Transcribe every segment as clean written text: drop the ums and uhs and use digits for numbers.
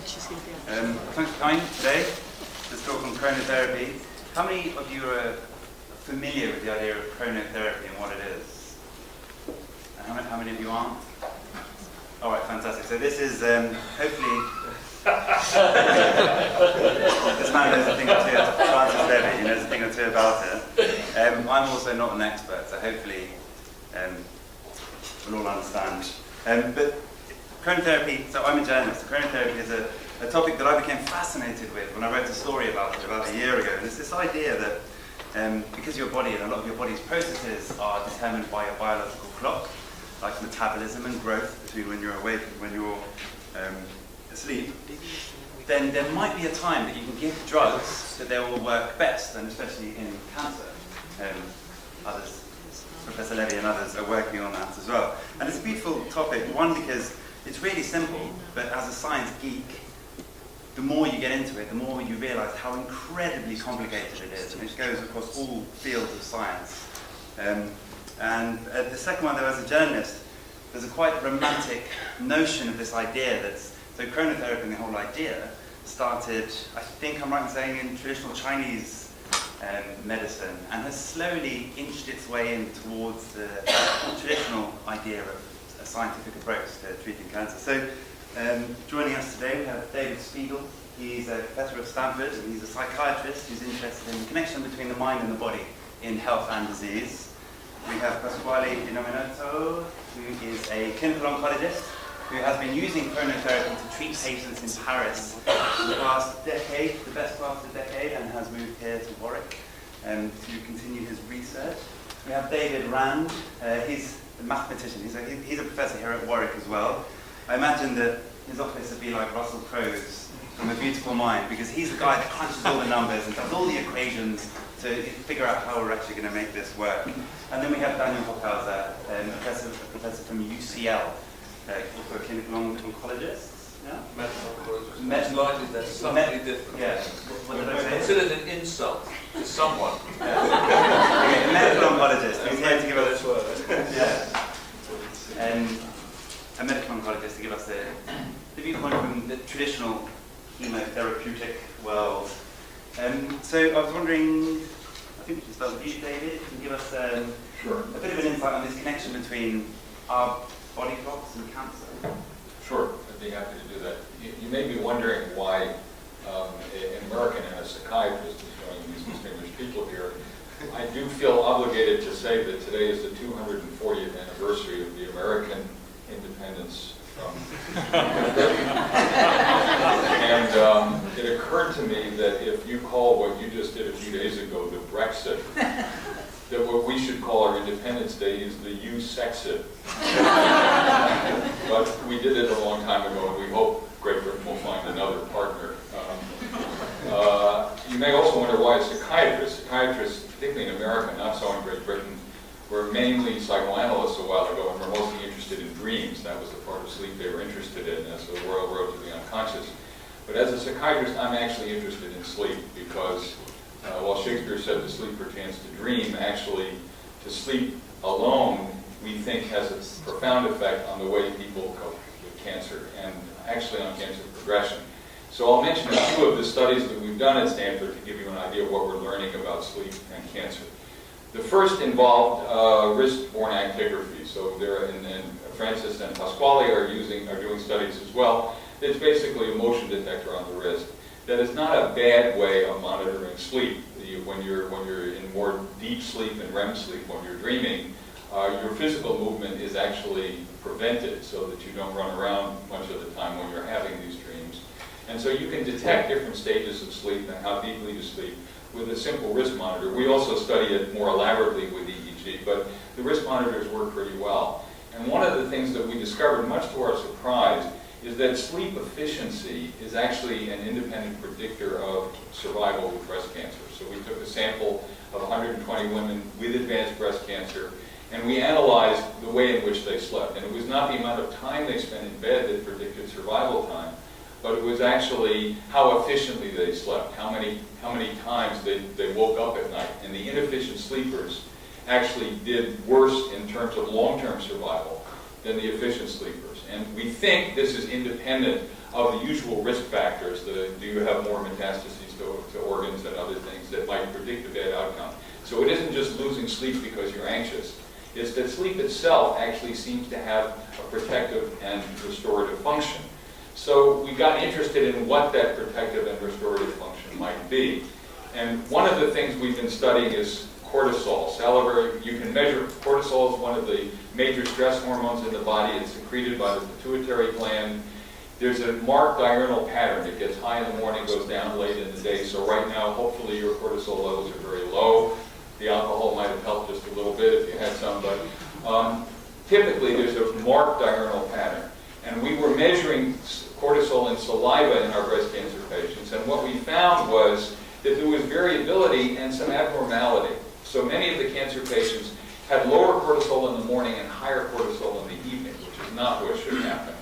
Thanks for coming today to talk on chronotherapy. How many of you are familiar with the idea of chronotherapy and what it is? And how many of you aren't? All right, fantastic. So this is hopefully this man knows a thing or two. Francis Levy, he knows a thing or two about it. I'm also not an expert, so hopefully we'll all understand. But chronotherapy, so I'm a journalist. Chronotherapy is a topic that I became fascinated with when I wrote a story about it about a year ago. And it's this idea that because your body and a lot of your body's processes are determined by a biological clock, like metabolism and growth between when you're awake and when you're asleep, then there might be a time that you can give drugs that they will work best, and especially in cancer. Others, Professor Levy and others are working on that as well. And it's a beautiful topic, one, because it's really simple, but as a science geek, the more you get into it, the more you realize how incredibly complicated it is, and it goes across all fields of science. And the second one, though, as a journalist, there's a quite romantic notion of this idea that's, so chronotherapy and the whole idea started, I think I'm right in saying, in traditional Chinese medicine, and has slowly inched its way in towards the traditional idea of a scientific approach to treating cancer. So joining us today we have David Spielgel. He's a professor at Stanford, and he's a psychiatrist who's interested in the connection between the mind and the body in health and disease. We have Pasquale Innominato, who is a clinical oncologist who has been using chronotherapy to treat patients in Paris for the past decade, the best part of the decade, and has moved here to Warwick to continue his research. We have David Rand. He's a mathematician. He's a professor here at Warwick as well. I imagine that his office would be like Russell Crowe's from A Beautiful Mind, because he's the guy that crunches all the numbers and does all the equations to figure out how we're actually going to make this work. And then we have Daniel Hochhauser, a professor from UCL, also a clinical oncologist. Yeah? Medical oncologist. That's something different. Yeah. What did I say? Considered an insult to someone. Okay, a medical oncologist who's here to give us a medical oncologist to give us the viewpoint from the traditional chemotherapeutic world. So I was wondering, I think we should start with you, David. Can you give us a bit of an insight on this connection between our body clocks and cancer? Sure, I'd be happy to do that. You may be wondering why an American and a psychiatrist is joining these distinguished people here. I do feel obligated to say that today is the 240th anniversary of the American independence from and it occurred to me that if you call what you just did a few days ago the Brexit, that what we should call our Independence Day is the U-Sexit. But we did it a long time ago, and we hope Great Britain will find another partner. You may also wonder why a psychiatrist. Psychiatrists, particularly in America, not so in Great Britain, were mainly psychoanalysts a while ago and were mostly interested in dreams. That was the part of sleep they were interested in as the Royal Road to the Unconscious. But as a psychiatrist, I'm actually interested in sleep because while Shakespeare said to sleep pertains to dream, actually to sleep alone we think has a profound effect on the way people cope with cancer and actually on cancer progression. So I'll mention a few of the studies that we've done at Stanford to give you an idea of what we're learning about sleep and cancer. The first involved wrist-borne actigraphy. So there, and Francis and Pasquale are doing studies as well. It's basically a motion detector on the wrist. That is not a bad way of monitoring sleep. When you're in more deep sleep and REM sleep, when you're dreaming, your physical movement is actually prevented so that you don't run around much of the time when you're having these dreams. And so you can detect different stages of sleep and how deeply you sleep with a simple wrist monitor. We also study it more elaborately with EEG, but the wrist monitors work pretty well. And one of the things that we discovered, much to our surprise, is that sleep efficiency is actually an independent predictor of survival with breast cancer. So we took a sample of 120 women with advanced breast cancer, and we analyzed the way in which they slept. And it was not the amount of time they spent in bed that predicted survival time, but it was actually how efficiently they slept, how many times they woke up at night. And the inefficient sleepers actually did worse in terms of long-term survival than the efficient sleepers. And we think this is independent of the usual risk factors. Do you have more metastases to organs and other things that might predict a bad outcome? So it isn't just losing sleep because you're anxious. It's that sleep itself actually seems to have a protective and restorative function. So we got interested in what that protective and restorative function might be. And one of the things we've been studying is cortisol. Salivary, you can measure cortisol is one of the major stress hormones in the body. It's secreted by the pituitary gland. There's a marked diurnal pattern. It gets high in the morning, goes down late in the day. So right now, hopefully your cortisol levels are very low. The alcohol might have helped just a little bit if you had some, but typically there's a marked diurnal pattern. And we were measuring cortisol in saliva in our breast cancer patients, and what we found was that there was variability and some abnormality. So many of the cancer patients had lower cortisol in the morning and higher cortisol in the evening, which is not what should happen.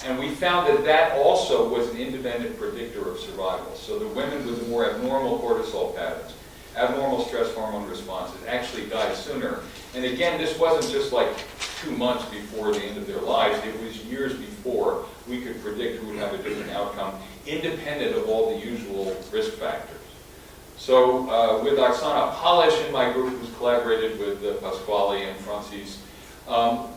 And we found that that also was an independent predictor of survival. So the women with the more abnormal cortisol patterns, abnormal stress hormone responses, actually died sooner. And again, this wasn't just like 2 months before the end of their lives. It was years before we could predict who would have a different outcome, independent of all the usual risk factors. So with Oksana Polish in my group, who's collaborated with Pasquale and Francis,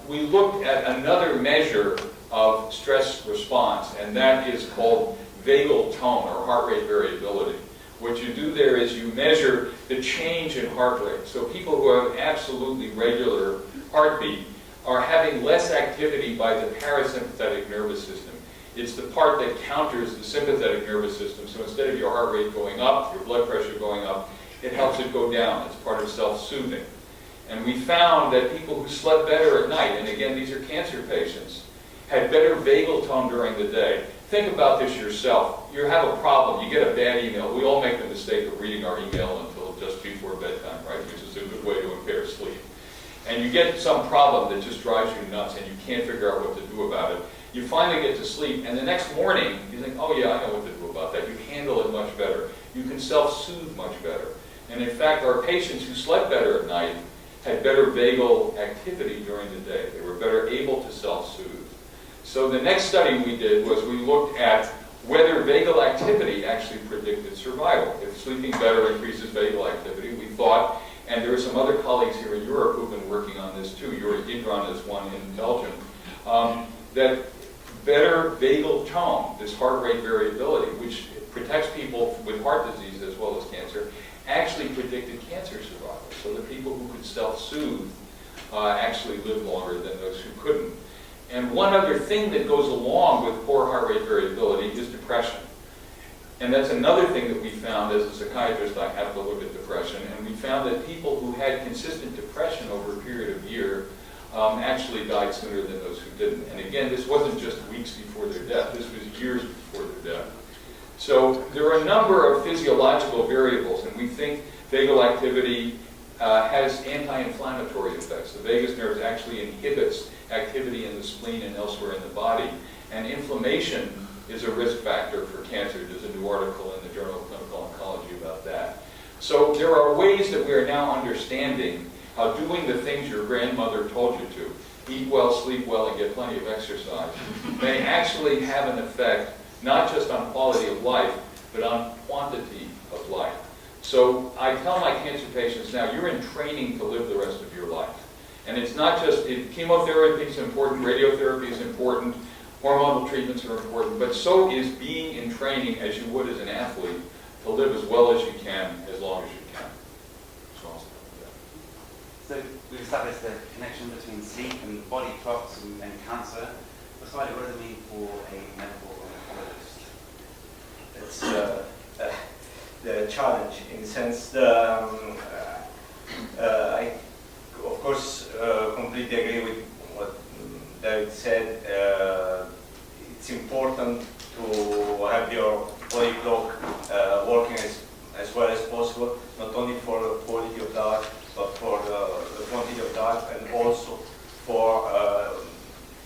we looked at another measure of stress response, and that is called vagal tone, or heart rate variability. What you do there is you measure the change in heart rate. So people who have absolutely regular heartbeat are having less activity by the parasympathetic nervous system. It's the part that counters the sympathetic nervous system. So instead of your heart rate going up, your blood pressure going up, it helps it go down. It's part of self-soothing. And we found that people who slept better at night, and again, these are cancer patients, had better vagal tone during the day. Think about this yourself. You have a problem, you get a bad email. We all make the mistake of reading our email until just before bedtime, right? Which is a good way to impair sleep. And you get some problem that just drives you nuts and you can't figure out what to do about it. You finally get to sleep, and the next morning you think, oh yeah, I know what to do about that. You handle it much better. You can self-soothe much better. And in fact, our patients who slept better at night had better vagal activity during the day. They were better able to self-soothe. So the next study we did was we looked at whether vagal activity actually predicted survival. If sleeping better increases vagal activity, we thought, and there are some other colleagues here in Europe who've been working on this too, Idron is one in Belgium, that better vagal tone, this heart rate variability, which protects people with heart disease as well as cancer, actually predicted cancer survival. So the people who could self-soothe actually live longer than those who couldn't. And one other thing that goes along with poor heart rate variability is depression. And that's another thing that we found. As a psychiatrist, I have to look at depression, and we found that people who had consistent depression over a period of year actually died sooner than those who didn't. And again, this wasn't just weeks before their death, this was years before their death. So there are a number of physiological variables, and we think vagal activity has anti-inflammatory effects. The vagus nerve actually inhibits activity in the spleen and elsewhere in the body. And inflammation is a risk factor for cancer. There's a new article in the Journal of Clinical Oncology about that. So there are ways that we are now understanding how doing the things your grandmother told you to, eat well, sleep well, and get plenty of exercise, may actually have an effect not just on quality of life, but on quantity of life. So I tell my cancer patients now, you're in training to live the rest of your life. And it's not just, chemotherapy is important, radiotherapy is important, hormonal treatments are important, but so is being in training as you would as an athlete to live as well as you can, as long as you can. So we've established the connection between sleep and body clocks and cancer. Pasquale, what does it mean for a medical oncologist? It's the challenge in the sense that I, of course, completely agree with what David said. It's important to have your body clock working as well as possible, not only for the quality of life, but for the quantity of life, and also for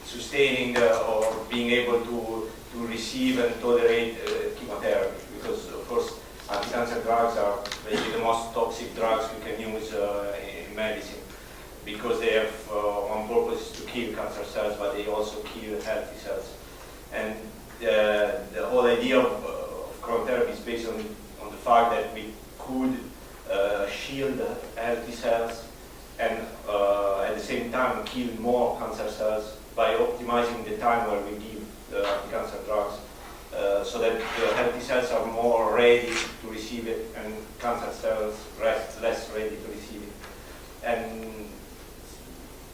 sustaining or being able to receive and tolerate chemotherapy. Because, of course, anti-cancer drugs are maybe the most toxic drugs we can use in medicine, because they have one purpose to kill cancer cells, but they also kill healthy cells. And whole idea of chronotherapy is based on the fact that we could shield healthy cells and at the same time kill more cancer cells by optimizing the time where we give the anti-cancer drugs, so that the healthy cells are more ready to receive it and cancer cells less ready to receive it. And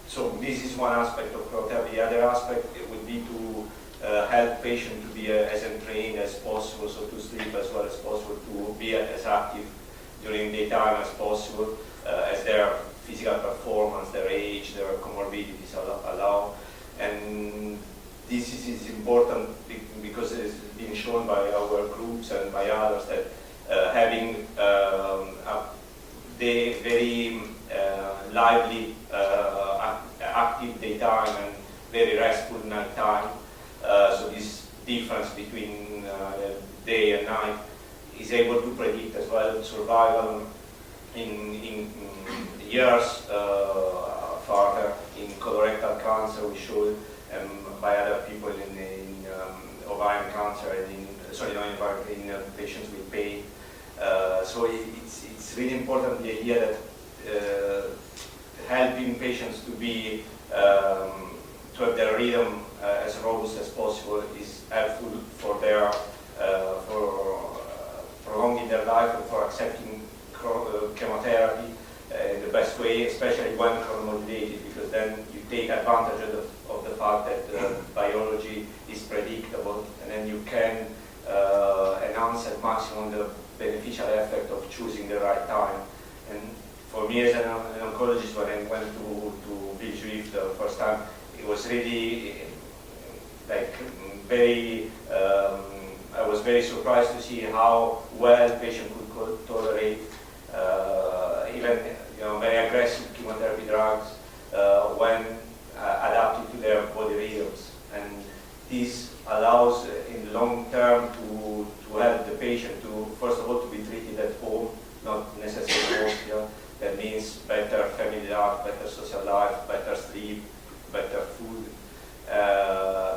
so this is one aspect of chronotherapy. The other aspect would be to help patients to be as entrained as possible, so to sleep as well as possible, to be as active during daytime as possible, as their physical performance, their age, their comorbidities allow. And this is important because it's been shown by our groups and by others that having the very lively, active daytime and very restful nighttime, so this difference between day and night is able to predict as well survival in years further. In colorectal cancer, we showed by other people in ovarian cancer and in patients with pain. So it's really important, the idea that helping patients to be to have their rhythm as robust as possible is helpful for their for prolonging their life and for accepting chemotherapy in the best way, especially when chronomodulated, because then you take advantage of the fact that biology is predictable, and then you can enhance at maximum the beneficial effect of choosing the right time. And for me as an oncologist, when I went to Bill Juif the first time, it was really like very, I was very surprised to see how well patient could tolerate even very aggressive chemotherapy drugs when adapted to their body rhythms. And this allows in the long term to help the patient to, first of all, to be treated at home, not necessarily at hospital. That means better family life, better social life, better sleep, better food,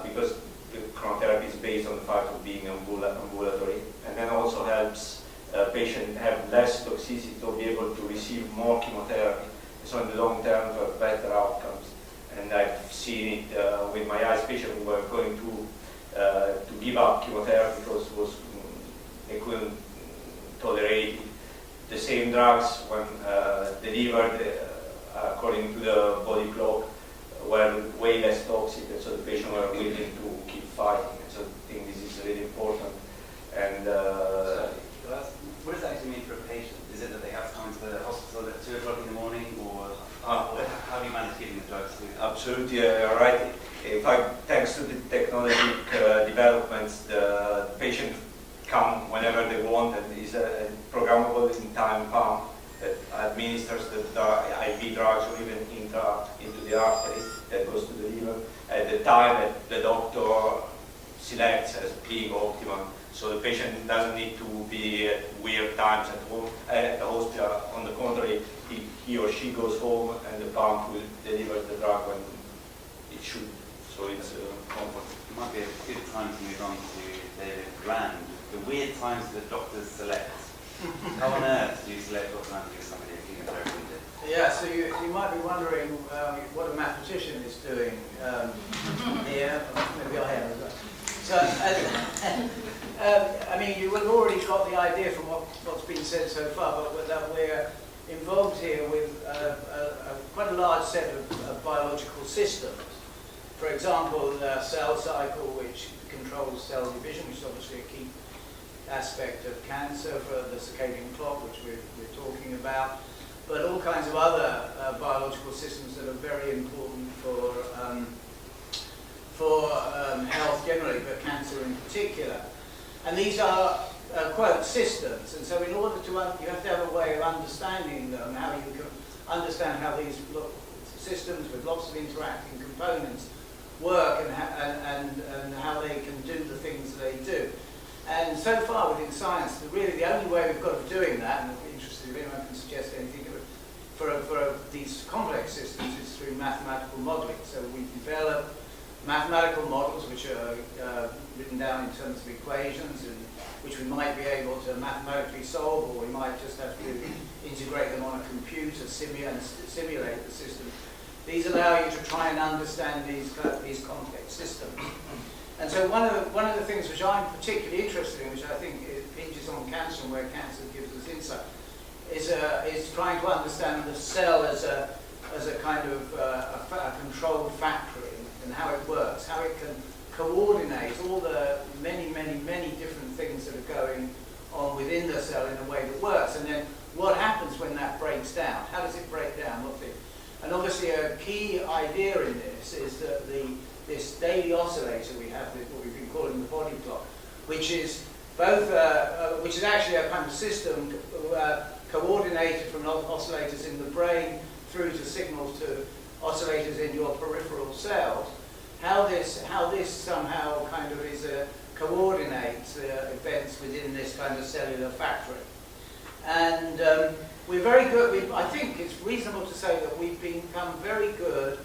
because the chronotherapy is based on the fact of being ambulatory, and then also helps patients have less toxicity to be able to receive more chemotherapy, so in the long term to have better outcomes. And I've seen it with my eyes. Patients who were going to give up chemotherapy because they couldn't tolerate the same drugs when delivered according to the body clock were way less toxic, and so the patients were willing to keep fighting. And so I think this is really important. And what does that actually mean for a patient? Is it that they have to come to the hospital at 2 o'clock in the morning, or how do you manage giving the drugs to? Absolutely, you're right. In fact, thanks to the technology developments, the patient come whenever they want, and is a programmable in-time pump that administers the IV drugs or even into the artery that goes to the liver at the time that the doctor selects as being optimal. So the patient doesn't need to be at weird times at home, at the hospital. On the contrary, he or she goes home and the pump will deliver the drug when it should. So it's comfortable. It might be a good time to move on to David Rand. The weird times that doctors select. How on earth do you select what time to give somebody a chemotherapy? Yeah, so you might be wondering what a mathematician is doing here. Maybe I am as well. So, I mean, you would have already got the idea from what's been said so far, but that we're involved here with quite a large set of biological systems. For example, the cell cycle, which controls cell division, which is obviously a key aspect of cancer, for the circadian clock, which we're talking about, but all kinds of other biological systems that are very important for health generally, but cancer in particular. And these are, quote, systems. And so in order to, you have to have a way of understanding them, how you can understand how these systems with lots of interacting components work and how they can do the things they do. And so far within science, really the only way we've got of doing that, and I'd be interested if anyone can suggest anything for these complex systems, is through mathematical modeling. So we develop mathematical models which are written down in terms of equations and which we might be able to mathematically solve, or we might just have to integrate them on a computer, simulate the system. These allow you to try and understand these complex systems. And so one of the things which I'm particularly interested in, which I think hinges on cancer and where cancer gives us insight, is trying to understand the cell as a kind of a controlled factory and how it works, how it can coordinate all the many different things that are going on within the cell in a way that works. And then what happens when that breaks down? How does it break down? And obviously a key idea in this is that this daily oscillator we have, what we've been calling the body clock, which is both, which is actually a kind of system coordinated from oscillators in the brain through to signals to oscillators in your peripheral cells. How this somehow kind of coordinates events within this kind of cellular factory. And we're very good, I think it's reasonable to say that we've become very good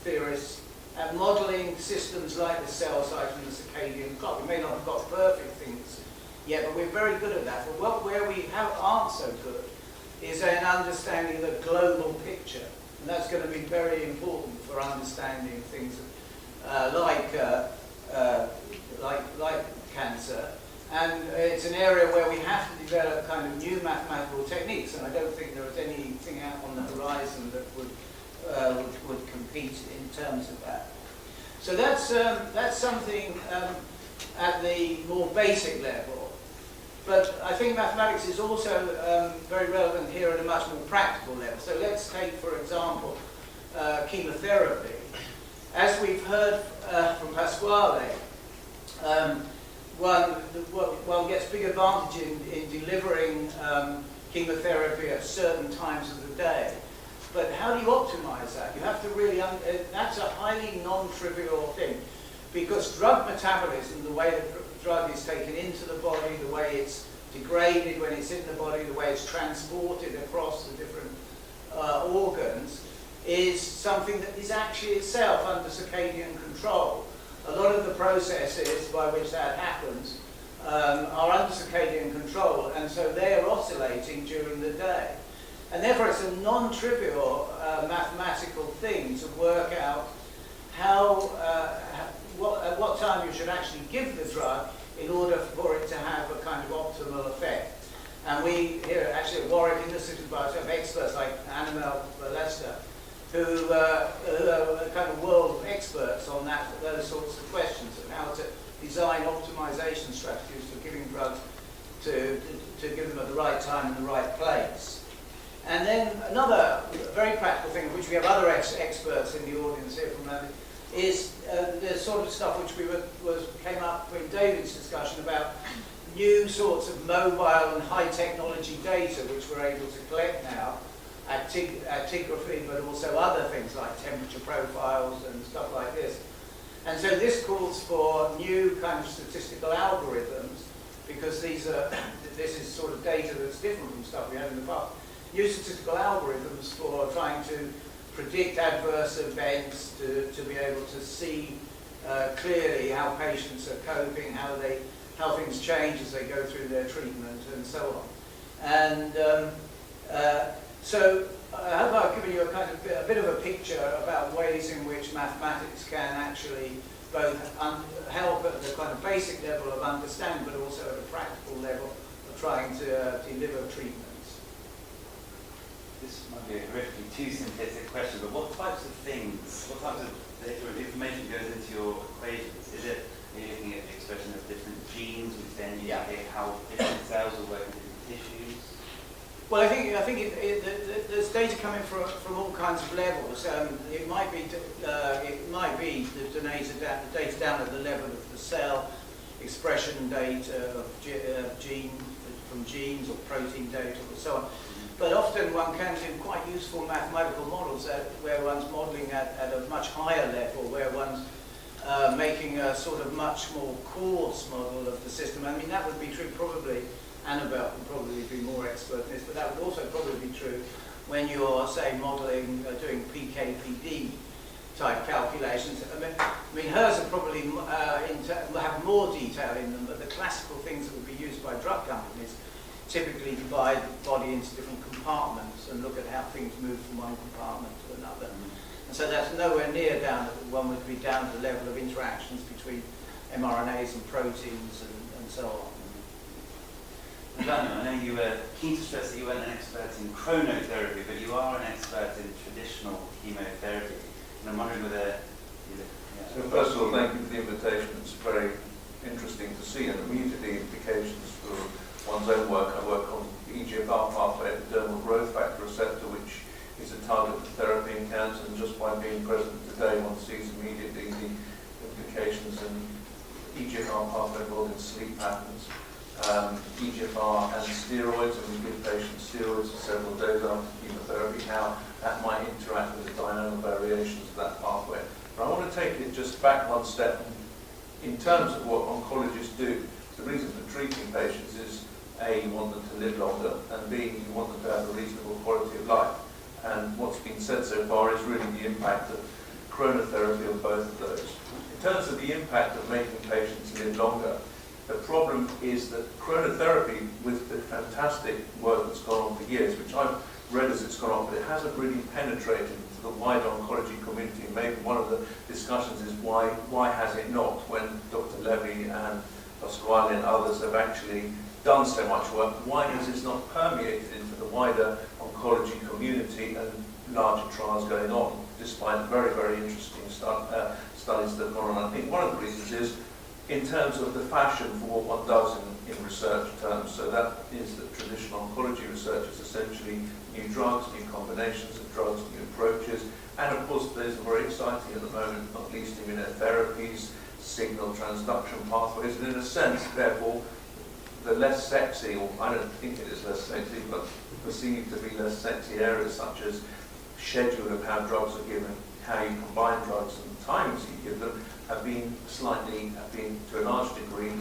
theorists at modelling systems like the cell cycle and the circadian clock. We may not have got perfect things yet, but we're very good at that. But where we aren't so good is in understanding the global picture. And that's going to be very important for understanding things like cancer. And it's an area where we have to develop kind of new mathematical techniques, and I don't think there is anything out on the horizon that would compete in terms of that. So that's something at the more basic level. But I think mathematics is also very relevant here at a much more practical level. So let's take, for example, chemotherapy. As we've heard from Pasquale, one gets big advantage in delivering chemotherapy at certain times of the day. But how do you optimize that? You have to really, that's a highly non-trivial thing, because drug metabolism, the way the drug is taken into the body, the way it's degraded when it's in the body, the way it's transported across the different organs, is something that is actually itself under circadian control. A lot of the processes by which that happens are under circadian control, and so they are oscillating during the day. And therefore it's a non-trivial mathematical thing to work out how, at what time you should actually give the drug in order for it to have a kind of optimal effect. And we here actually at Warwick Institute of Biology have experts like Annabelle Lester, who are kind of world experts on those sorts of questions and how to design optimization strategies for giving drugs to give them at the right time in the right place. And then another very practical thing, which we have other experts in the audience here from that, is the sort of stuff which came up in David's discussion about new sorts of mobile and high technology data which we're able to collect now, actigraphy, but also other things like temperature profiles and stuff like this. And so this calls for new kind of statistical algorithms, because this is sort of data that's different from stuff we had in the past. New statistical algorithms for trying to predict adverse events, to be able to see clearly how patients are coping, how things change as they go through their treatment, and so on. And so I hope I've given you a bit of a picture about ways in which mathematics can actually both help at the kind of basic level of understanding, but also at a practical level of trying to deliver treatments. This might be a horrifically too simplistic question, but what types of data or information goes into your equations? Are you looking at the expression of different genes, which then indicate how different cells will work in different tissues? Well, I think there's data coming from all kinds of levels. It might be the data down at the level of the cell, expression data of from genes or protein data or so on. But often one can do quite useful mathematical models where one's modelling at a much higher level, where one's making a sort of much more coarse model of the system. I mean, that would be true probably. Annabelle can probably be more expert in this, but that would also probably be true when you're, say, modelling, doing PK/PD type calculations. I mean hers are probably have more detail in them, but the classical things that would be used by drug companies typically divide the body into different compartments and look at how things move from one compartment to another. And so that's nowhere near down, one would be down to the level of interactions between mRNAs and proteins and so on. Daniel, I know you were keen to stress that you weren't an expert in chronotherapy, but you are an expert in traditional chemotherapy. And I'm wondering whether... So first of all, thank you for the invitation. It's very interesting to see and immediately implications for one's own work. I work on the EGFR pathway, epidermal growth factor receptor, which is a target for therapy in cancer, and just by being present today, one sees immediately the implications in EGFR pathway involved in sleep patterns. EGFR and steroids, and we give patients steroids for several days after chemotherapy, how that might interact with the dynamic variations of that pathway. But I want to take it just back one step. In terms of what oncologists do, the reason for treating patients is A, you want them to live longer, and B, you want them to have a reasonable quality of life. And what's been said so far is really the impact of chronotherapy on both of those. In terms of the impact of making patients live longer, the problem is that chronotherapy, with the fantastic work that's gone on for years, which I've read as it's gone on, but it hasn't really penetrated into the wider oncology community. And maybe one of the discussions is why has it not, when Dr. Levy and Pasquale and others have actually done so much work, why has this not permeated into the wider oncology community and larger trials going on, despite very, very interesting studies that have gone on? I think one of the reasons is in terms of the fashion for what one does in research terms. So that is that traditional oncology research is essentially new drugs, new combinations of drugs, new approaches, and of course there's very exciting at the moment, not least immunotherapies, signal transduction pathways, and in a sense, therefore, the less sexy, or I don't think it is less sexy, but perceived to be less sexy areas such as schedule of how drugs are given, how you combine drugs and the times you give them, have been to a large degree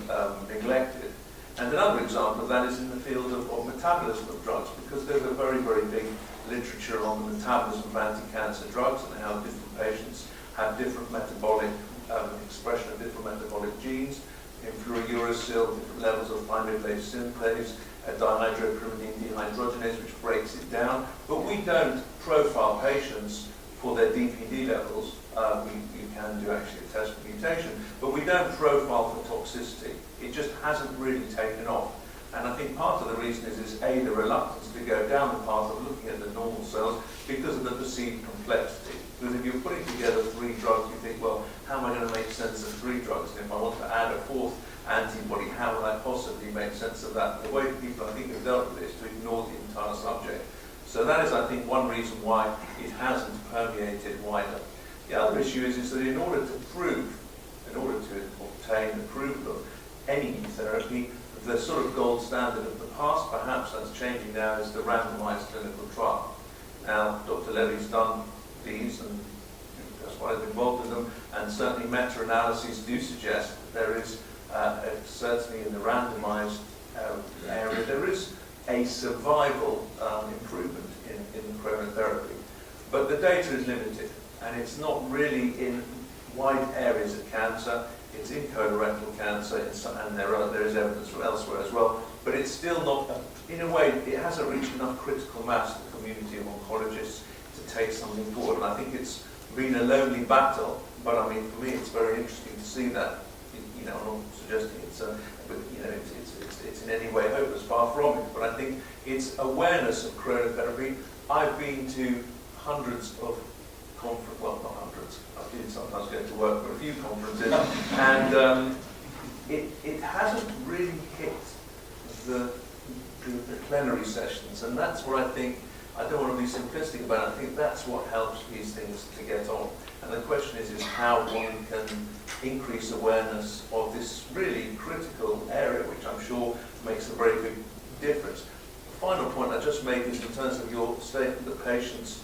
neglected. And another example of that is in the field of metabolism of drugs, because there's a very, very big literature on the metabolism of anti-cancer drugs and how different patients have different metabolic expression of different metabolic genes, in fluorouracil, different levels of thymidylate synthase, dihydropyrimidine dehydrogenase, which breaks it down. But we don't profile patients for their DPD levels. You can do actually a test for mutation, but we don't profile for toxicity. It just hasn't really taken off. And I think part of the reason is A, the reluctance to go down the path of looking at the normal cells because of the perceived complexity. Because if you're putting together 3 drugs, you think, well, how am I going to make sense of 3 drugs? And if I want to add a 4th antibody, how will I possibly make sense of that? The way people, I think, have dealt with it is to ignore the entire subject. So that is, I think, one reason why it hasn't permeated wider. The other issue is that in order to obtain approval of any new therapy, the sort of gold standard of the past, perhaps that's changing now, is the randomized clinical trial. Now, Dr. Levy's done these, and that's why I've been involved in them, and certainly meta-analyses do suggest that there is, certainly in the randomized area, there is a survival improvement in chronotherapy. But the data is limited, and it's not really in wide areas of cancer. It's in colorectal cancer, and there is evidence from elsewhere as well, but it's still not, in a way, it hasn't reached enough critical mass in the community of oncologists to take something forward. And I think it's been a lonely battle, but I mean, for me, it's very interesting to see that. You know, I'm not suggesting it's in any way hopeless, far from it, but I think it's awareness of chronotherapy. I've been to hundreds of conferences, well, not hundreds, I did sometimes go to work for a few conferences, and it hasn't really hit the plenary sessions, and that's where I think, I don't want to be simplistic about it, I think that's what helps these things to get on. And the question is how one can increase awareness of this really critical area, which I'm sure makes a very big difference. The final point I just made is in terms of your statement that patients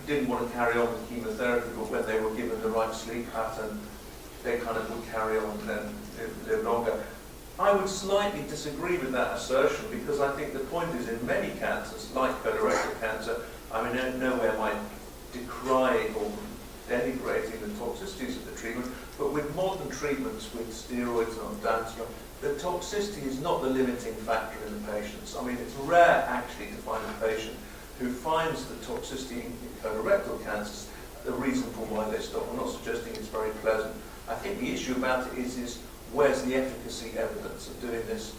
didn't want to carry on with chemotherapy, but when they were given the right sleep pattern, they kind of would carry on and then live longer. I would slightly disagree with that assertion, because I think the point is in many cancers, like colorectal cancer, I mean, nowhere might decry or denigrating the toxicities of the treatment, but with modern treatments, with steroids and ondansetron, the toxicity is not the limiting factor in the patients. I mean, it's rare actually to find a patient who finds the toxicity in colorectal cancers the reason for why they stop. I'm not suggesting it's very pleasant. I think the issue about it is where's the efficacy evidence of doing this?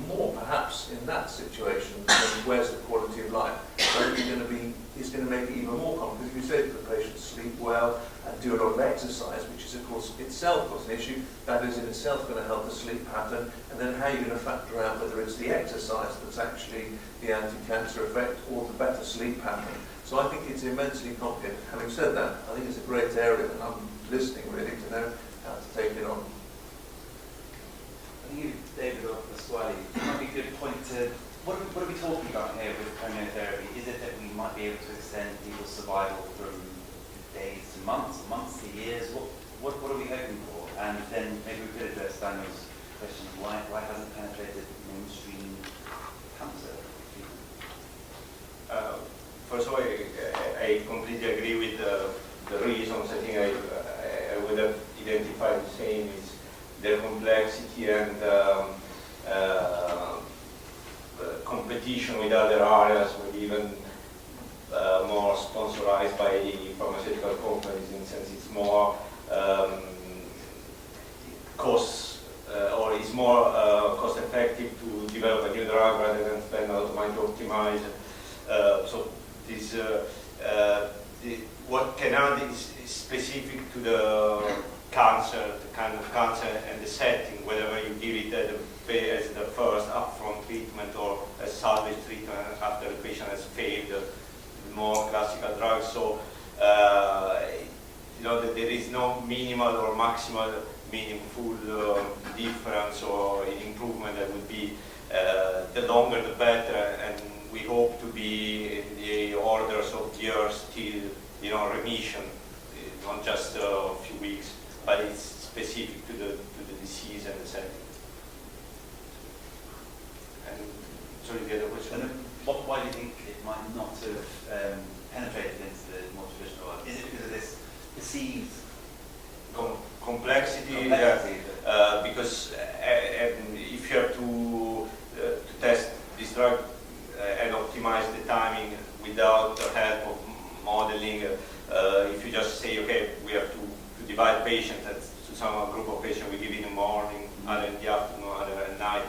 More perhaps in that situation than where's the quality of life. So it's going to make it even more complex. If you say to the patient sleep well and do a lot of exercise, which is of course itself an issue, that is in itself going to help the sleep pattern, and then how you're going to factor out whether it's the exercise that's actually the anti-cancer effect or the better sleep pattern. So I think it's immensely complicated. Having said that, I think it's a great area and I'm listening really to know how to take it on. I think you, David or Pasquale, it might be a good point to, what are we talking about here with chronotherapy? Is it that we might be able to extend people's survival from days to months to years? What are we hoping for? And then maybe we could address Daniel's question, why hasn't penetrated mainstream cancer treatment? First of all, I completely agree with the reasons. I think I would have identified the same is their complexity and competition with other areas, maybe even more sponsorized by pharmaceutical companies. In a sense, it's more or it's more cost effective to develop a new drug rather than spend a lot of money to optimize. So this what can add is specific to the cancer, the kind of cancer and the setting, whether you give it as the first upfront treatment or as salvage treatment after the patient has failed the more classical drugs. So that there is no minimal or maximal meaningful difference or improvement. That would be the longer the better, and we hope to be in the orders of years till remission, not just a few weeks, but it's specific to the disease and the setting. And sorry, the other question. And why do you think it might not have penetrated into the more traditional world? Is it because of this perceived complexity? Because if you have to test this drug and optimize the timing without the help of modeling, if you just say, okay, we have to divide patients to some group of patients, we give in the morning, other in the afternoon, other at night,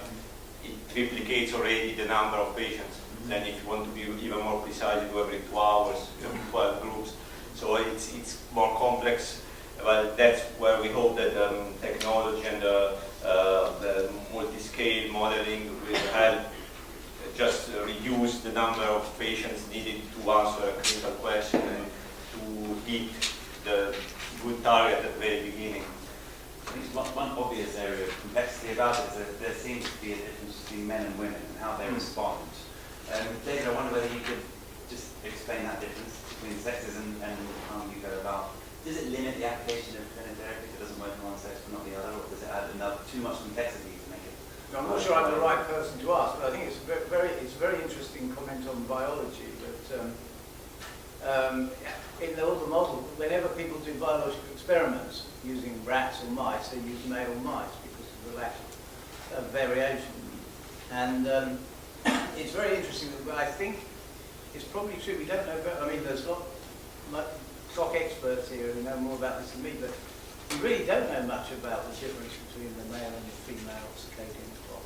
it triplicates already the number of patients. Then if you want to be even more precise, you do every 2 hours, you have 12 groups. So it's more complex. Well, that's where we hope that technology and the multi-scale modeling will help just reduce the number of patients needed to answer a clinical question and to hit the good target at the very beginning. I think one obvious area of complexity about it is that there seems to be a difference between men and women and how they respond. David, I wonder whether you could just explain that difference between sexes and how you go about. Does it limit the application of chronotherapy if it doesn't work in one sex but not the other, or does it add too much complexity to make it? I'm not sure I'm the right person to ask, but I think it's a very interesting comment on biology. That in the older model, whenever people do biological experiments using rats or mice, they use male mice because of the lack of variation. And it's very interesting, but I think it's probably true. We don't know. I mean, there's not much stock experts here who know more about this than me, but we really don't know much about the difference between the male and the female circadian clock.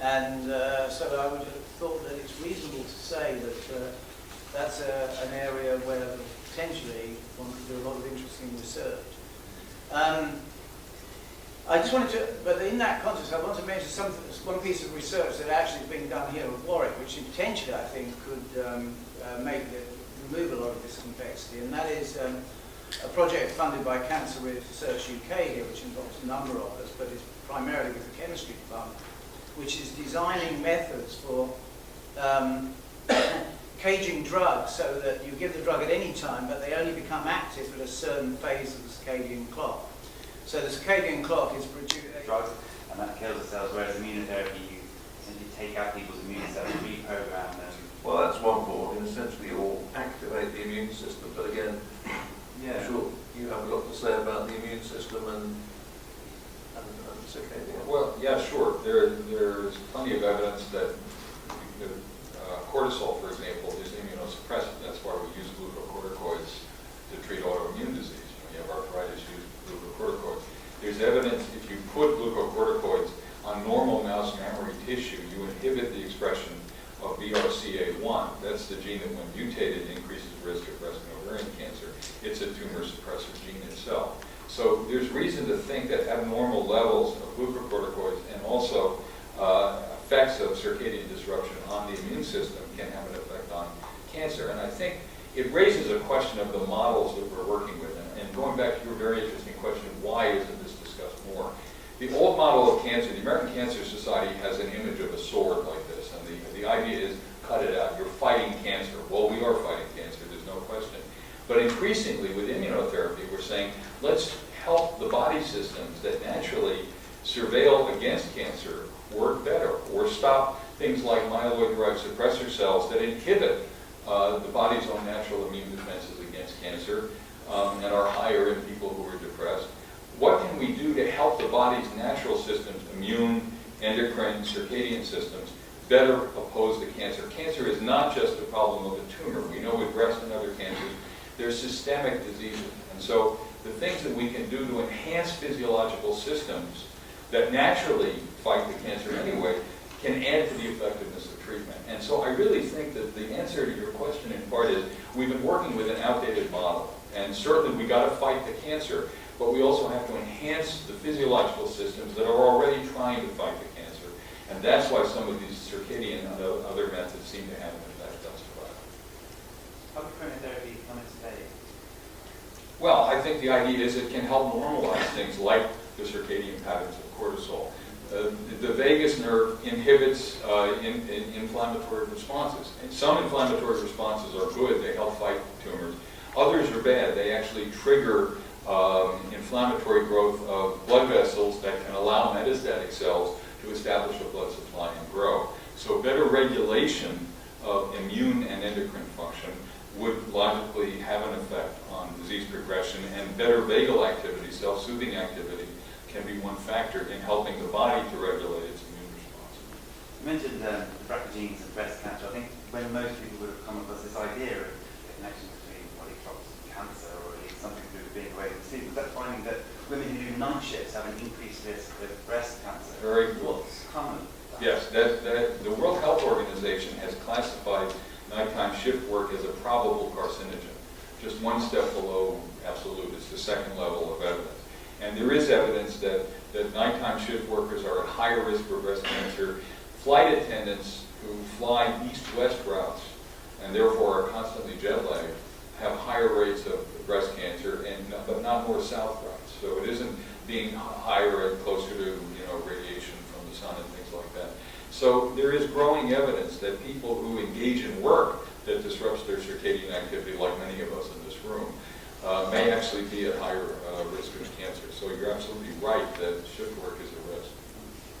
And so I would have thought that it's reasonable to say that that's an area where potentially one could do a lot of interesting research. I just wanted to, but in that context, I want to mention one piece of research that actually has been done here at Warwick, which potentially I think could remove a lot of this complexity, and that is a project funded by Cancer Research UK here, which involves a number of us, but is primarily with the chemistry department, which is designing methods for caging drugs so that you give the drug at any time, but they only become active at a certain phase of the circadian clock. So the circadian clock is produced drugs, and that kills the cells, whereas immunotherapy, you simply take out people's immune cells, reprogram them. Well, that's one form, and essentially all activate the immune system. But again, Yeah. I'm sure you have a lot to say about the immune system and circadian. Well, yeah, sure. There's plenty of evidence that cortisol, for example, is immunosuppressive. That's why we use glucocorticoids to treat autoimmune disease. You have arthritis, use glucocorticoids. There's evidence if you put glucocorticoids on normal mouse mammary tissue, you inhibit the expression of BRCA1. That's the gene that, when mutated, increases risk of breast and ovarian cancer. It's a tumor suppressor gene itself. So there's reason to think that abnormal levels of glucocorticoids and also effects of circadian disruption on the immune system can have an effect on cancer. And I think it raises a question of the models that we're working with. And going back to your very interesting question, why isn't this discussed more? The old model of cancer, the American Cancer Society has an image of a sword like this. And the idea is, cut it out. You're fighting cancer. Well, we are fighting cancer. There's no question. But increasingly with immunotherapy, we're saying, let's help the body systems that naturally surveil against cancer work better, or stop things like myeloid-derived suppressor cells that inhibit the body's own natural immune defenses against cancer and are higher in people who are depressed. What can we do to help the body's natural systems, immune, endocrine, circadian systems, better oppose the cancer? Cancer is not just a problem of a tumor. We know with breast and other cancers, there's systemic diseases. And so the things that we can do to enhance physiological systems that naturally fight the cancer anyway can add to the effectiveness of treatment. And so I really think that the answer to your question in part is we've been working with an outdated model. And certainly we got to fight the cancer, but we also have to enhance the physiological systems that are already trying to fight the cancer. And that's why some of these circadian and other methods seem to have an effect on survival. How can chronotherapy come into play? Well, I think the idea is it can help normalize things like the circadian patterns of cortisol. The vagus nerve inhibits inflammatory responses. And some inflammatory responses are good. They help fight tumors. Others are bad. They actually trigger inflammatory growth of blood vessels that can allow metastatic cells to establish a blood supply and grow. So better regulation of immune and endocrine function would logically have an effect on disease progression, and better vagal activity, self-soothing activity, can be one factor in helping the body to regulate its immune response. You mentioned the BRCA genes and breast cancer. I think when most people would have come across this idea of the connection between body clocks and cancer, or at least something to do with being away from sleep, was that finding that women who do night shifts have an increased risk of breast cancer? Very good. What's common? Yes, the World Health Organization has classified nighttime shift work as a probable carcinogen, just one step below absolute. It's the second level of evidence. And there is evidence that nighttime shift workers are at higher risk for breast cancer. Flight attendants who fly east-west routes and therefore are constantly jet-lagged have higher rates of breast cancer, but not north-south routes. So it isn't being higher and closer to radiation from the sun and things like that. So there is growing evidence that people who engage in work that disrupts their circadian activity, like many of us in this room, may actually be at higher risk of cancer. So you're absolutely right that shift work is a risk.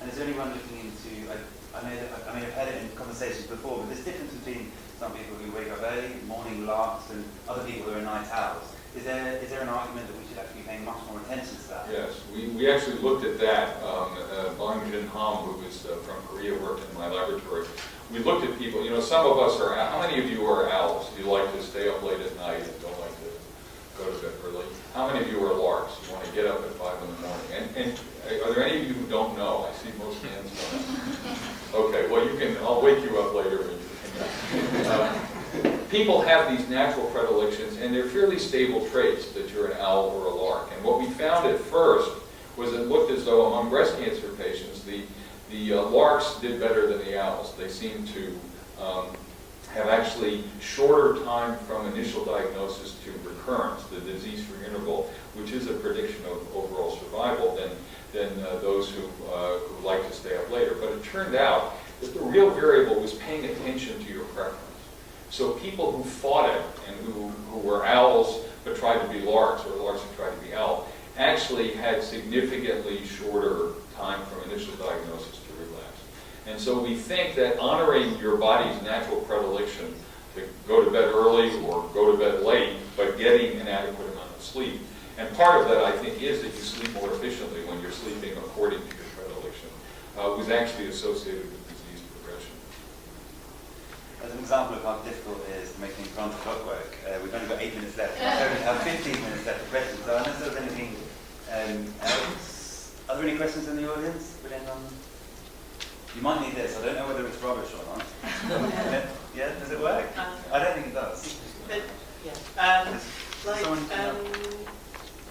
And is there anyone looking into, I've had it in conversations before, but there's difference between some people who wake up early, morning larks, and other people who are night owls. Is there an argument that we should actually be paying much more attention to that? Yes, we actually looked at that. Bong Jin-ham, who was from Korea, worked in my laboratory. We looked at people, some of us are, how many of you are owls? Do you like to stay up late at night and don't like to go to bed early? How many of you are larks? You want to get up at 5 in the morning? And are there any of you who don't know? I see most hands going up. Okay, well I'll wake you up later when you can. People have these natural predilections, and they're fairly stable traits that you're an owl or a lark. And what we found at first was it looked as though among breast cancer patients, the larks did better than the owls. They seemed to have actually shorter time from initial diagnosis to recurrence, the disease-free interval, which is a prediction of overall survival, than those who like to stay up later. But it turned out that the real variable was paying attention to your preference. So people who fought it and who were owls but tried to be larks, or larks who tried to be owls, actually had significantly shorter time from initial diagnosis to relapse. And so we think that honoring your body's natural predilection to go to bed early or go to bed late, but getting an adequate amount of sleep. And part of that, I think, is that you sleep more efficiently when you're sleeping according to your predilection, was actually associated with disease progression. As an example of how difficult it is making front clockwork, we've only got 8 minutes left. So we have 15 minutes left for questions. So unless there's anything else, are there any questions in the audience? Would anyone? You might need this. I don't know whether it's rubbish or not. Yeah, does it work? I don't think it does.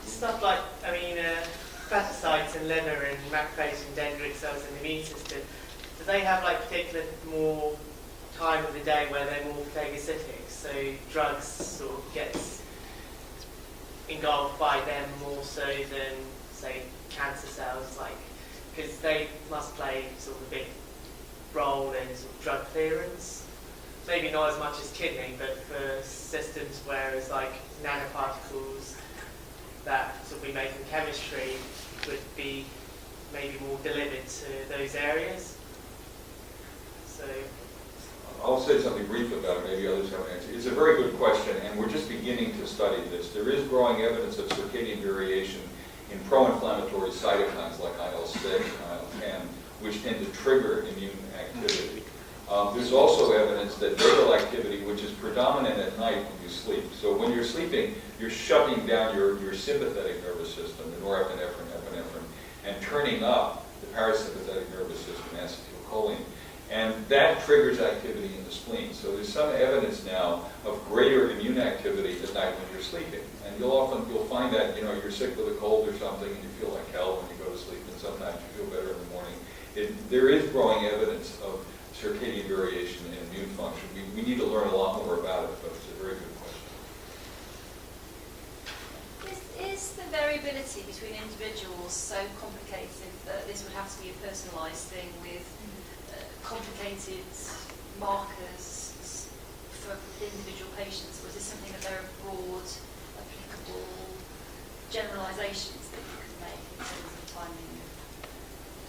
Stuff like, hepatocytes and liver and macrophage and dendritic cells in the immune system, do they have like particular more time of the day where they're more phagocytic, so drugs sort of gets engulfed by them more so than, say, cancer cells, like, because they must play sort of a big role in sort of drug clearance? Maybe not as much as kidney, but for systems where it's like nanoparticles that sort of we make in chemistry would be maybe more delivered to those areas. So I'll say something brief about it, maybe others have an answer. It's a very good question, and we're just beginning to study this. There is growing evidence of circadian variation in pro-inflammatory cytokines like IL-6 and IL-10, which tend to trigger immune activity. There's also evidence that vagal activity, which is predominant at night when you sleep. So when you're sleeping, you're shutting down your sympathetic nervous system, the norepinephrine, epinephrine, and turning up the parasympathetic nervous system, acetylcholine. And that triggers activity in the spleen. So there's some evidence now of greater immune activity at night when you're sleeping. And you'll find that, you're sick with a cold or something and you feel like hell when you go to sleep, and sometimes you feel better in the morning. There is growing evidence of circadian variation in immune function. We need to learn a lot more about it, but it's a very good question. Is the variability between individuals so complicated that this would have to be a personalised thing with complicated markers for individual patients, or is this something that there are broad, applicable generalisations that you can make in terms of timing?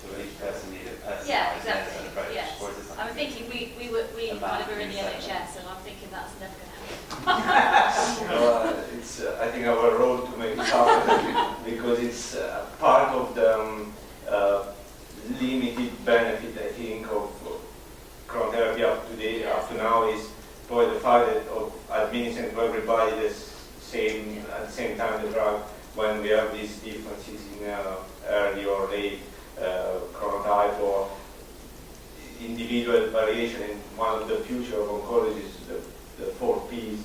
So each person needs a personalised exactly. approach. Yes. Or is it I'm thinking we kind of are in the NHS, and I'm thinking that's never going to happen. It's I think our role to make it happen because it's part of the limited benefit, I think, of chronotherapy up to now is probably the fact that of administering to everybody at the same time the drug, when we have these differences in early or late chronotype or individual variation. And one of the future of oncology is the 4 Ps,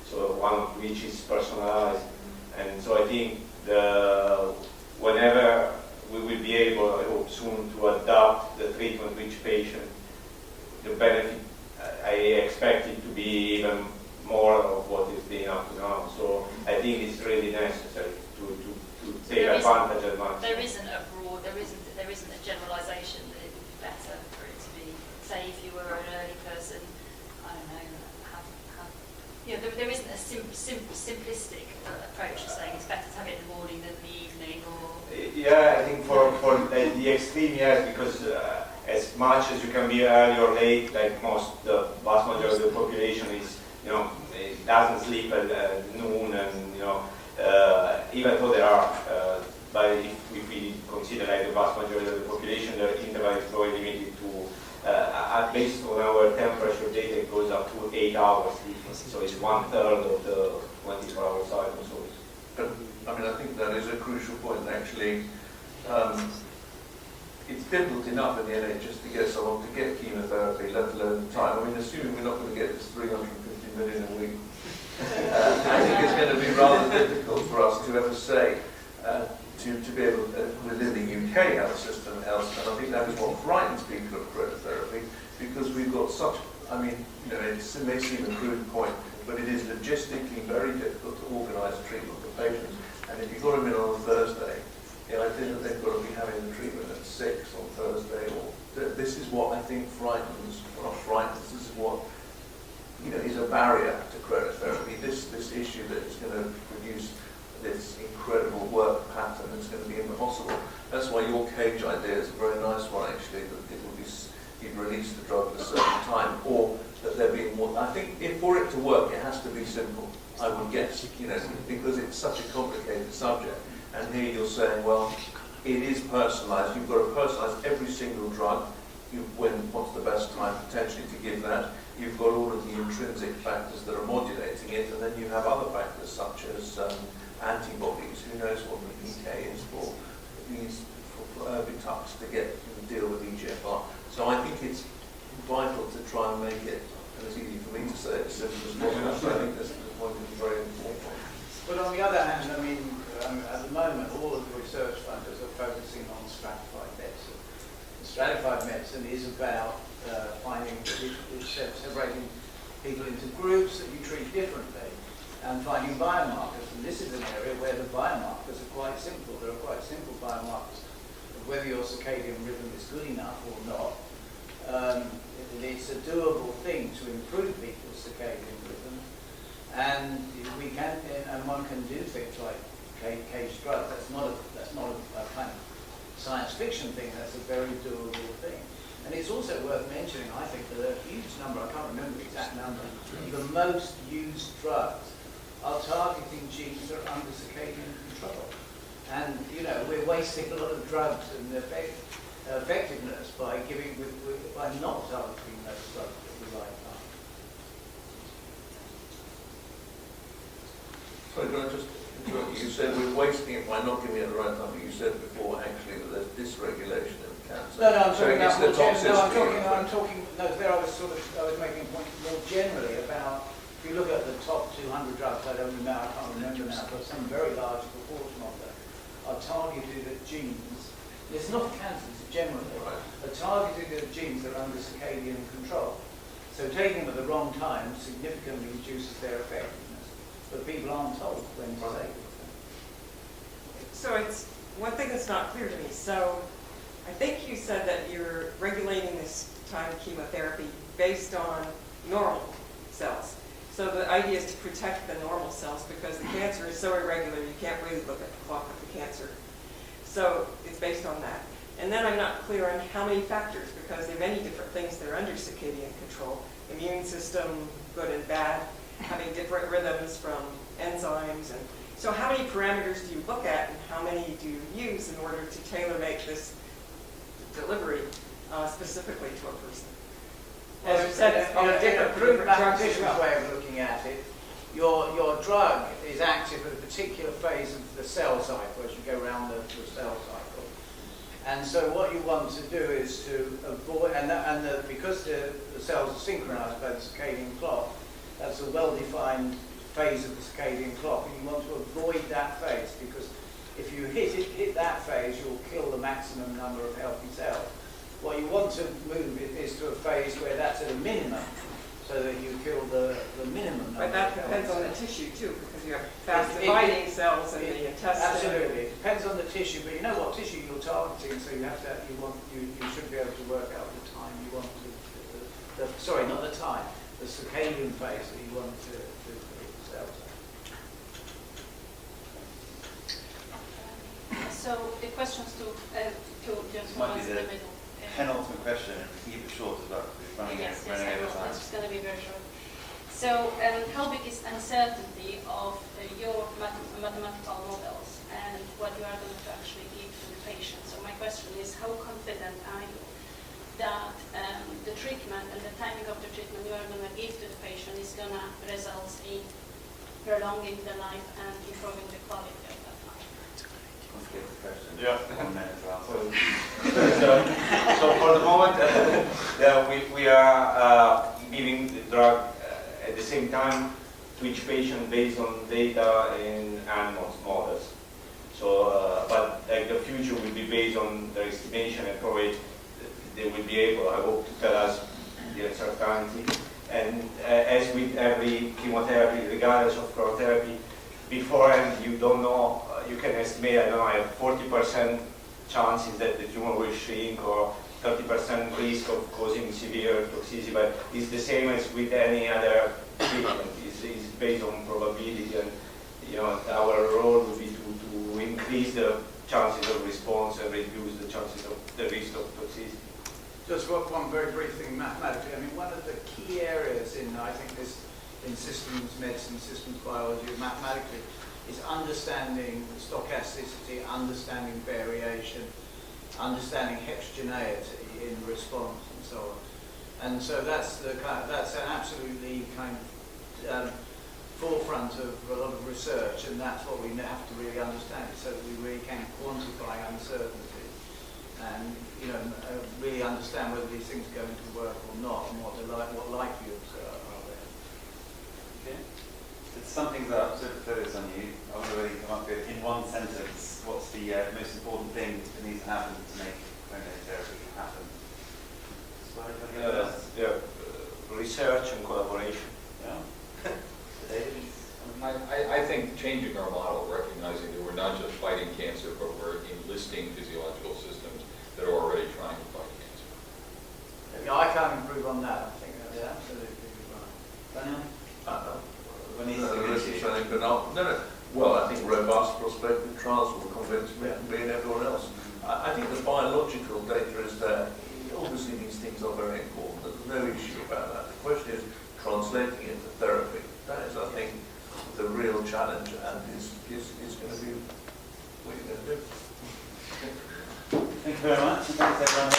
so one of which is personalized. And so I think whenever we will be able, I hope soon, to adapt the treatment to each patient, the benefit, I expect it to be even more of what is being up to now. So I think it's really necessary to take advantage of it. There isn't a generalisation that it would be better for it to be, say, if you were an early person, I don't know, there isn't a simplistic approach of saying it's better to have it in the morning than the evening, or... Yeah, I think for the extreme, yes, because as much as you can be early or late, like the vast majority of the population is, it doesn't sleep at noon, and even though there are, but if we consider like the vast majority of the population, the interval is very limited to, based on our temperature data, it goes up to 8 hours sleeping, so it's 1/3 of the 24-hour cycle. So I think that is a crucial point, and actually. It's difficult enough in the NHS to get someone to get chemotherapy, let alone time. Assuming we're not going to get this 350 million a week, I think it's going to be rather difficult for us to ever say to be able to, within the UK health system, and I think that is what frightens people of chronotherapy, because we've got such, it may seem a crude point, but it is logistically very difficult to organise treatment for patients. And if you've got them in on a Thursday, I think that they've got to be having the treatment at 6 on Thursday. This is what I think frightens, this is what is a barrier to chronotherapy. This issue that is going to produce this incredible work pattern that's going to be impossible. That's why your cage idea is a very nice one, actually, that it will be, you'd release the drug at a certain time, or that there be more. I think for it to work, it has to be simple, I would guess, you know, because it's such a complicated subject. And here you're saying, well, it is personalised. You've got to personalise every single drug. What's the best time potentially to give that? You've got all of the intrinsic factors that are modulating it, and then you have other factors such as antibodies. Who knows what the PK is for these Erbitux to deal with EGFR. So I think it's vital to try and make it, and it's easy for me to say it as simple as possible. So I think this point is very important. But on the other hand, I mean, at the moment, all of the research funders are focusing on stratified medicine. Stratified medicine is about separating people into groups that you treat differently and finding biomarkers. And this is an area where the biomarkers are quite simple. There are quite simple biomarkers of whether your circadian rhythm is good enough or not. It's a doable thing to improve people's circadian rhythm. And we can, and one can do things like cage drugs. That's not a kind of science fiction thing. That's a very doable thing. And it's also worth mentioning, I think, that a huge number, I can't remember the exact number, the most used drugs are targeting genes that are under circadian control. And, you know, we're wasting a lot of drugs and effectiveness by by not targeting those drugs at the right time. So can I just interrupt you? You said we're wasting it by not giving it the right time, but you said before actually that there's dysregulation of cancer. No, I'm talking about the toxicity. There I was making a point more generally about, if you look at the top 200 drugs, I can't remember now, but some very large proportion of them are targeted at genes. It's not cancers generally, are targeted at genes that are under circadian control. So taking them at the wrong time significantly reduces their effectiveness, but people aren't told when to take it. So it's one thing that's not clear to me. So I think you said that you're regulating this time of chemotherapy based on normal cells. So the idea is to protect the normal cells because the cancer is so irregular you can't really look at the clock of the cancer. So it's based on that. And then I'm not clear on how many factors, because there are many different things that are under circadian control. Immune system, good and bad, having different rhythms from enzymes. And so how many parameters do you look at and how many do you use in order to tailor-make this delivery specifically to a person? As you said, it's on a different crude mathematician's drugs. way of looking at it, your drug is active at a particular phase of the cell cycle as you go around the cell cycle. And so what you want to do is to avoid, because the cells are synchronized by the circadian clock, that's a well-defined phase of the circadian clock, and you want to avoid that phase, because if you hit that phase, you'll kill the maximum number of healthy cells. What you want to move is to a phase where that's at a minimum, so that you kill the minimum number. But that depends on the tissue too, because you have fast dividing cells in the intestine. Absolutely, it depends on the tissue, but you know what tissue you're targeting, so you should be able to work out the time you want to. Sorry, not the time, the circadian phase that you want to hit the cells. So the questions to gentlemen Might be in the the middle. penultimate question, and we can keep it short as well, because we're running Yes, out of time. it's going to be very short. So, how big is uncertainty of your mathematical models and what you are going to actually give to the patient? So my question is, how confident are you that the treatment and the timing of the treatment you are going to give to the patient is going to result in prolonging the life and improving the quality of that life? Let's get the question. Yeah. 1 minute as well. So for the moment, we are giving the drug at the same time to each patient based on data in animal models. So, but like the future will be based on their estimation, and probably they will be able, I hope, to tell us the uncertainty. And as with every chemotherapy, regardless of chronotherapy, beforehand you don't know. You can estimate, I don't know, I have 40% chances that the tumor will shrink, or 30% risk of causing severe toxicity, but it's the same as with any other treatment. It's based on probability, and our role would be to increase the chances of response and reduce the chances of the risk of toxicity. Just one very brief thing mathematically. I mean, one of the key areas in, I think, this in systems medicine, systems biology, mathematically, is understanding stochasticity, understanding variation, understanding heterogeneity in response, and so on. And so that's an absolutely kind of forefront of a lot of research, and that's what we have to really understand, so that we really can quantify uncertainty, and really understand whether these things are going to work or not, and what likelihoods are there. Okay. It's something that I've sort of focused on you. I wonder whether you come up with, in one sentence, what's the most important thing that needs to happen to make chronotherapy happen? Research and collaboration. Yeah. I think changing our model, recognizing that we're not just fighting cancer, but we're enlisting physiological systems that are already trying to fight cancer. Yeah, I can't improve on that. I think that's absolutely right. Daniel? What needs to be Well, I think robust prospective trials will convince me and everyone else. I think the biological data is there. Obviously, these things are very important. There's no issue about that. The question is translating it into therapy. That is, I think, the real challenge, and is going to be what you're going to do. Thank you very much. Thanks everyone.